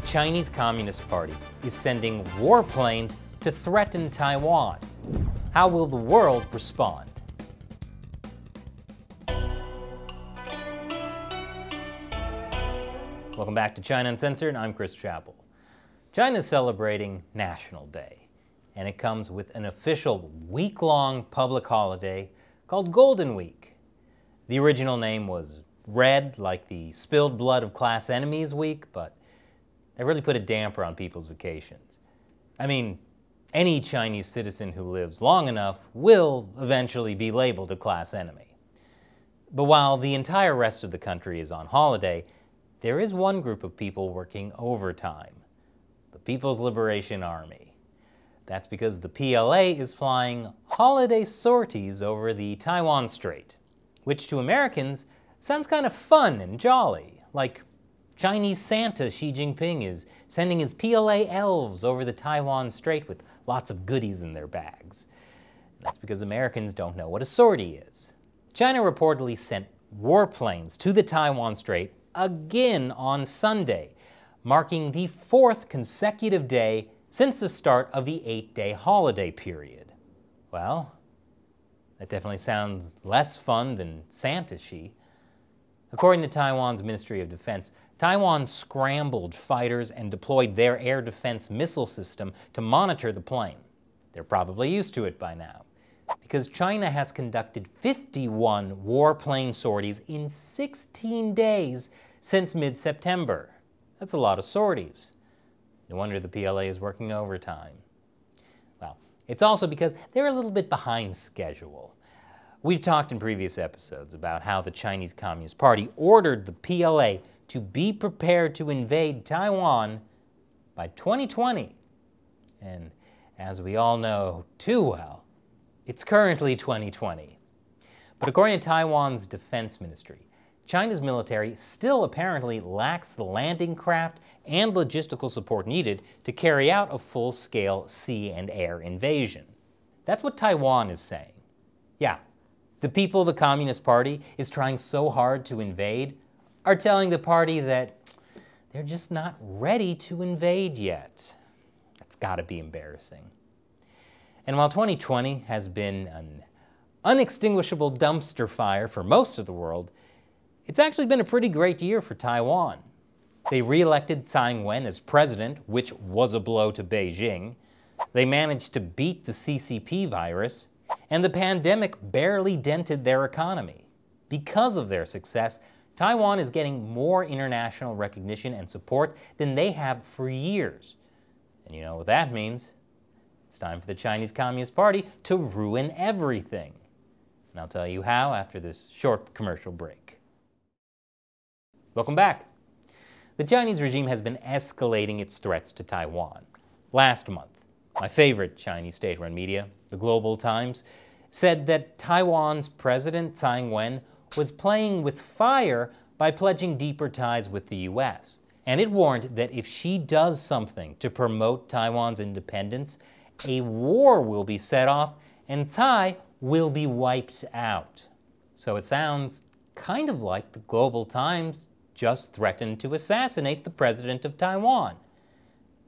Chinese Communist Party is sending warplanes to threaten Taiwan. How will the world respond? Welcome back to China Uncensored. I'm Chris Chappell. China is celebrating National Day, and it comes with an official week-long public holiday called Golden Week. The original name was Red, like the spilled blood of class enemies week, but they really put a damper on people's vacations. I mean, any Chinese citizen who lives long enough will eventually be labeled a class enemy. But while the entire rest of the country is on holiday, there is one group of people working overtime, the People's Liberation Army. That's because the PLA is flying holiday sorties over the Taiwan Strait, which to Americans sounds kind of fun and jolly, like Chinese Santa Xi Jinping is sending his PLA elves over the Taiwan Strait with lots of goodies in their bags. And that's because Americans don't know what a sortie is. China reportedly sent warplanes to the Taiwan Strait again on Sunday, marking the 4th consecutive day since the start of the 8-day holiday period. Well, that definitely sounds less fun than Santa Xi. According to Taiwan's Ministry of Defense, Taiwan scrambled fighters and deployed their air defense missile system to monitor the plane. They're probably used to it by now, because China has conducted 51 warplane sorties in 16 days since mid-September. That's a lot of sorties. No wonder the PLA is working overtime. Well, it's also because they're a little bit behind schedule. We've talked in previous episodes about how the Chinese Communist Party ordered the PLA to be prepared to invade Taiwan by 2020. And as we all know too well, it's currently 2020. But according to Taiwan's defense ministry, China's military still apparently lacks the landing craft and logistical support needed to carry out a full-scale sea and air invasion. That's what Taiwan is saying. Yeah. The people of the Communist Party is trying so hard to invade are telling the party that they're just not ready to invade yet. That's got to be embarrassing. And while 2020 has been an unextinguishable dumpster fire for most of the world, it's actually been a pretty great year for Taiwan. They re-elected Tsai Ing-wen as president, which was a blow to Beijing. They managed to beat the CCP virus, and the pandemic barely dented their economy. Because of their success, Taiwan is getting more international recognition and support than they have for years. And you know what that means? It's time for the Chinese Communist Party to ruin everything. And I'll tell you how after this short commercial break. Welcome back. The Chinese regime has been escalating its threats to Taiwan. Last month, my favorite Chinese state-run media, the Global Times, said that Taiwan's President Tsai Ing-wen was playing with fire by pledging deeper ties with the U.S. And it warned that if she does something to promote Taiwan's independence, a war will be set off and Tsai will be wiped out. So it sounds kind of like the Global Times just threatened to assassinate the president of Taiwan.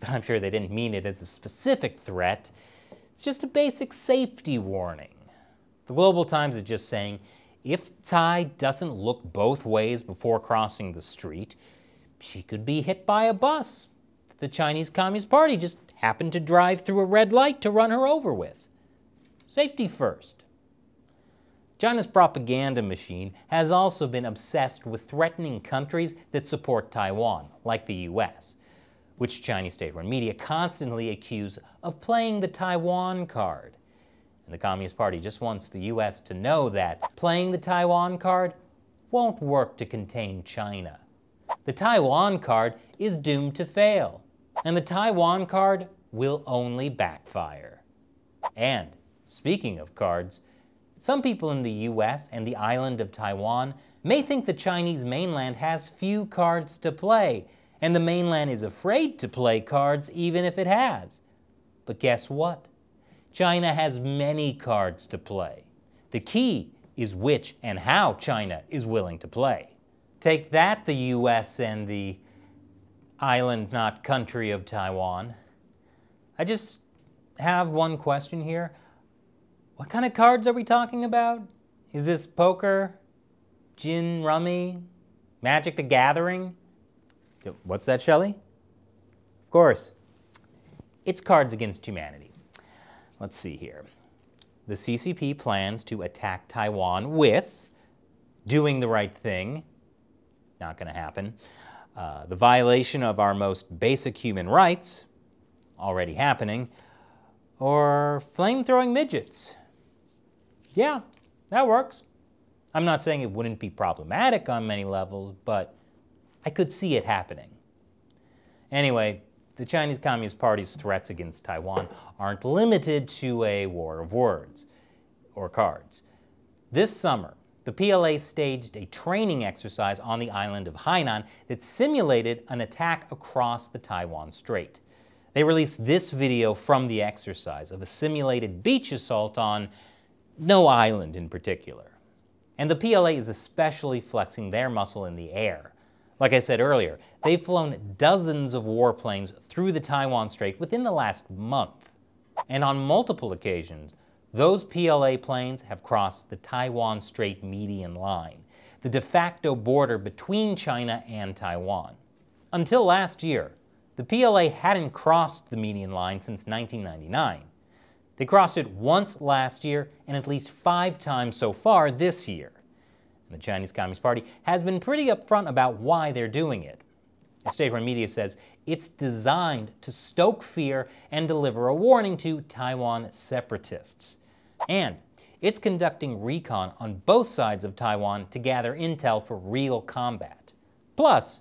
But I'm sure they didn't mean it as a specific threat. It's just a basic safety warning. The Global Times is just saying, if Tsai doesn't look both ways before crossing the street, she could be hit by a bus that the Chinese Communist Party just happened to drive through a red light to run her over with. Safety first. China's propaganda machine has also been obsessed with threatening countries that support Taiwan, like the U.S., which Chinese state-run media constantly accuse of playing the Taiwan card. And the Communist Party just wants the U.S. to know that playing the Taiwan card won't work to contain China. The Taiwan card is doomed to fail, and the Taiwan card will only backfire. And, speaking of cards, some people in the U.S. and the island of Taiwan may think the Chinese mainland has few cards to play, and the mainland is afraid to play cards even if it has. But guess what? China has many cards to play. The key is which and how China is willing to play. Take that, the U.S. and the island, not country of Taiwan. I just have one question here. What kind of cards are we talking about? Is this poker, gin, rummy, Magic the Gathering? What's that, Shelley? Of course. It's Cards Against Humanity. Let's see here. The CCP plans to attack Taiwan with doing the right thing. Not going to happen. The violation of our most basic human rights. Already happening. Or flame-throwing midgets. Yeah, that works. I'm not saying it wouldn't be problematic on many levels, but I could see it happening. Anyway, the Chinese Communist Party's threats against Taiwan aren't limited to a war of words or cards. This summer, the PLA staged a training exercise on the island of Hainan that simulated an attack across the Taiwan Strait. They released this video from the exercise of a simulated beach assault on no island in particular. And the PLA is especially flexing their muscle in the air. Like I said earlier, they've flown dozens of warplanes through the Taiwan Strait within the last month. And on multiple occasions, those PLA planes have crossed the Taiwan Strait median line, the de facto border between China and Taiwan. Until last year, the PLA hadn't crossed the median line since 1999. They crossed it once last year and at least 5 times so far this year. And the Chinese Communist Party has been pretty upfront about why they're doing it. The state-run media says it's designed to stoke fear and deliver a warning to Taiwan separatists. And it's conducting recon on both sides of Taiwan to gather intel for real combat. Plus,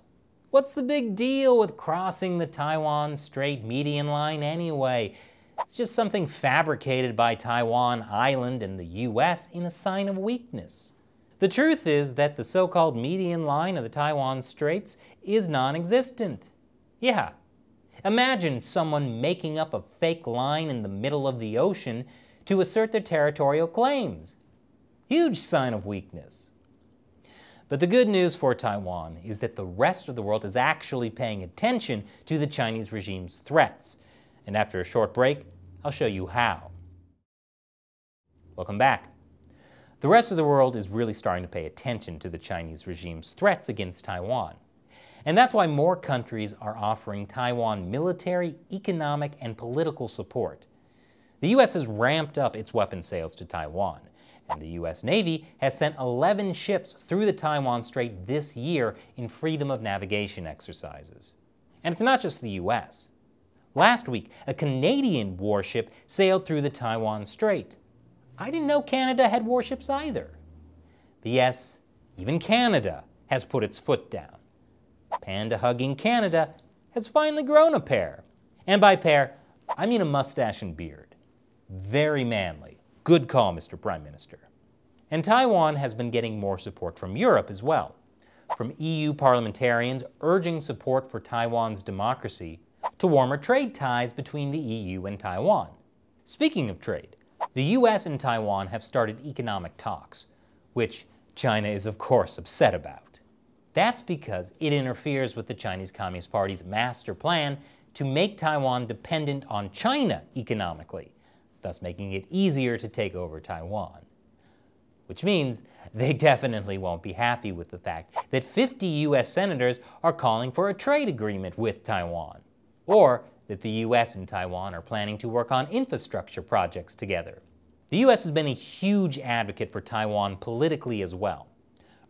what's the big deal with crossing the Taiwan Strait median line anyway? It's just something fabricated by Taiwan Island and the US in a sign of weakness. The truth is that the so-called median line of the Taiwan Straits is non-existent. Yeah, imagine someone making up a fake line in the middle of the ocean to assert their territorial claims. Huge sign of weakness. But the good news for Taiwan is that the rest of the world is actually paying attention to the Chinese regime's threats. And after a short break, I'll show you how. Welcome back. The rest of the world is really starting to pay attention to the Chinese regime's threats against Taiwan. And that's why more countries are offering Taiwan military, economic, and political support. The U.S. has ramped up its weapons sales to Taiwan, and the U.S. Navy has sent 11 ships through the Taiwan Strait this year in freedom of navigation exercises. And it's not just the U.S. Last week, a Canadian warship sailed through the Taiwan Strait. I didn't know Canada had warships either. But yes, even Canada has put its foot down. Panda-hugging Canada has finally grown a pair. And by pair, I mean a mustache and beard. Very manly. Good call, Mr. Prime Minister. And Taiwan has been getting more support from Europe as well, from EU parliamentarians urging support for Taiwan's democracy to warmer trade ties between the EU and Taiwan. Speaking of trade, the US and Taiwan have started economic talks, which China is of course upset about. That's because it interferes with the Chinese Communist Party's master plan to make Taiwan dependent on China economically, thus making it easier to take over Taiwan. Which means they definitely won't be happy with the fact that 50 US senators are calling for a trade agreement with Taiwan, or that the US and Taiwan are planning to work on infrastructure projects together. The US has been a huge advocate for Taiwan politically as well.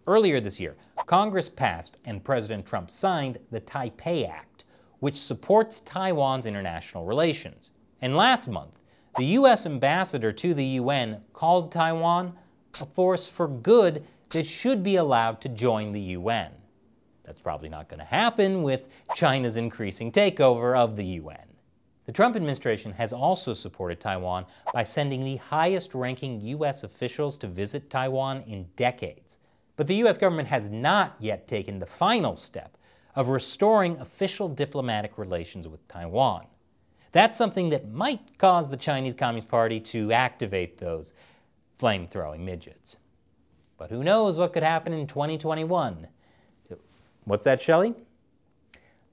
Earlier this year, Congress passed and President Trump signed the TAIPEI Act, which supports Taiwan's international relations. And last month, the US ambassador to the UN called Taiwan a force for good that should be allowed to join the UN. That's probably not going to happen with China's increasing takeover of the UN. The Trump administration has also supported Taiwan by sending the highest-ranking US officials to visit Taiwan in decades. But the US government has not yet taken the final step of restoring official diplomatic relations with Taiwan. That's something that might cause the Chinese Communist Party to activate those flame-throwing midgets. But who knows what could happen in 2021? What's that, Shelley?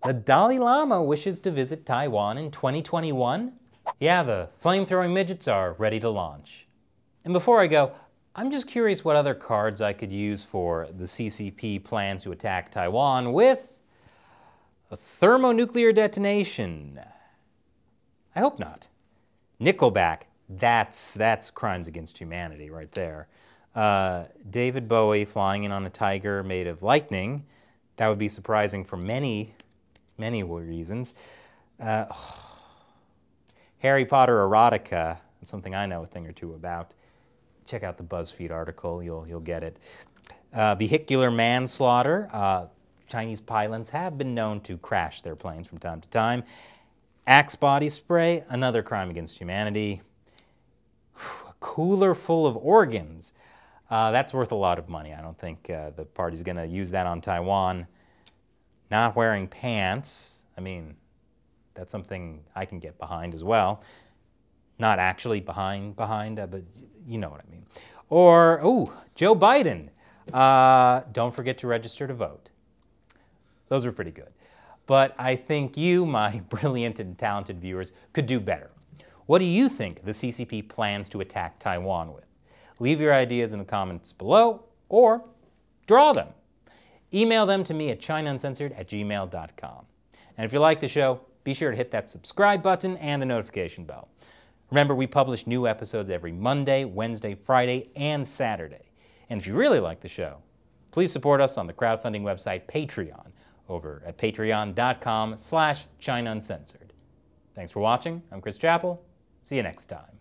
The Dalai Lama wishes to visit Taiwan in 2021. Yeah, the flame-throwing midgets are ready to launch. And before I go, I'm just curious what other cards I could use for the CCP plans to attack Taiwan with a thermonuclear detonation. I hope not. Nickelback, that's crimes against humanity right there. David Bowie flying in on a tiger made of lightning. That would be surprising for many reasons. Harry Potter erotica, that's something I know a thing or two about. Check out the BuzzFeed article, you'll get it. Vehicular manslaughter. Chinese pilots have been known to crash their planes from time to time. Axe body spray, another crime against humanity. A cooler full of organs. That's worth a lot of money. I don't think the party's going to use that on Taiwan. Not wearing pants. I mean, that's something I can get behind as well. Not actually behind, but you know what I mean. Or, ooh, Joe Biden. Don't forget to register to vote. Those are pretty good. But I think you, my brilliant and talented viewers, could do better. What do you think the CCP plans to attack Taiwan with? Leave your ideas in the comments below, or draw them. Email them to me at chinauncensored@gmail.com. And if you like the show, be sure to hit that subscribe button and the notification bell. Remember, we publish new episodes every Monday, Wednesday, Friday, and Saturday. And if you really like the show, please support us on the crowdfunding website Patreon over at patreon.com/ChinaUncensored. Thanks for watching. I'm Chris Chappell. See you next time.